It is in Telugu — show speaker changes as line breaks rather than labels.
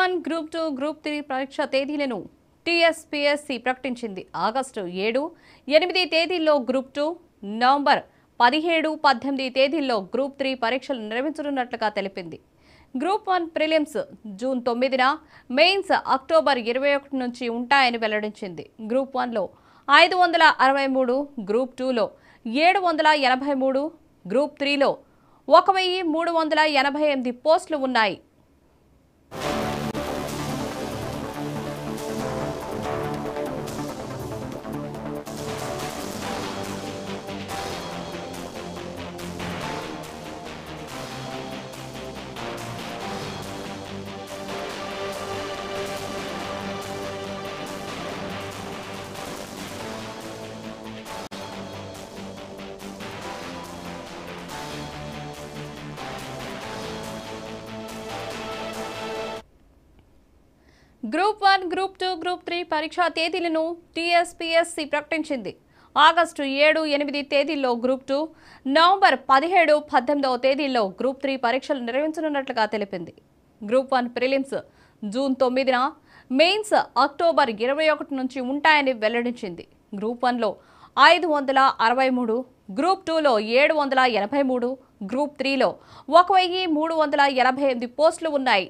1, గ్రూప్ 2, గ్రూప్ 3 పరీక్ష తేదీలను టీఎస్పీఎస్సీ ప్రకటించింది. ఆగస్టు 7, 8 తేదీల్లో గ్రూప్ 2, నవంబర్ 17, 18 తేదీల్లో గ్రూప్ 3 పరీక్షలు నిర్వహించనున్నట్లుగా తెలిపింది. గ్రూప్ 1 ప్రిలిమ్స్ జూన్ 9న, మెయిన్స్ అక్టోబర్ 21 నుంచి ఉంటాయని వెల్లడించింది. గ్రూప్ 1లో 563, గ్రూప్ 2లో 783, గ్రూప్ 3లో 1388 పోస్టులు ఉన్నాయి. గ్రూప్ 1, గ్రూప్ 2, గ్రూప్ 3 పరీక్షా తేదీలను టీఎస్పీఎస్సీ ప్రకటించింది. ఆగస్టు 7, 8 తేదీల్లో గ్రూప్ 2, నవంబర్ 17, 18 తేదీల్లో గ్రూప్ 3 పరీక్షలు నిర్వహించనున్నట్లుగా తెలిపింది. గ్రూప్ 1 ప్రిలిమ్స్ జూన్ 9న, మెయిన్స్ అక్టోబర్ 21 నుంచి ఉంటాయని వెల్లడించింది. గ్రూప్ 1లో 563, గ్రూప్ 2లో 783, గ్రూప్ 3లో 1388 పోస్టులు ఉన్నాయి.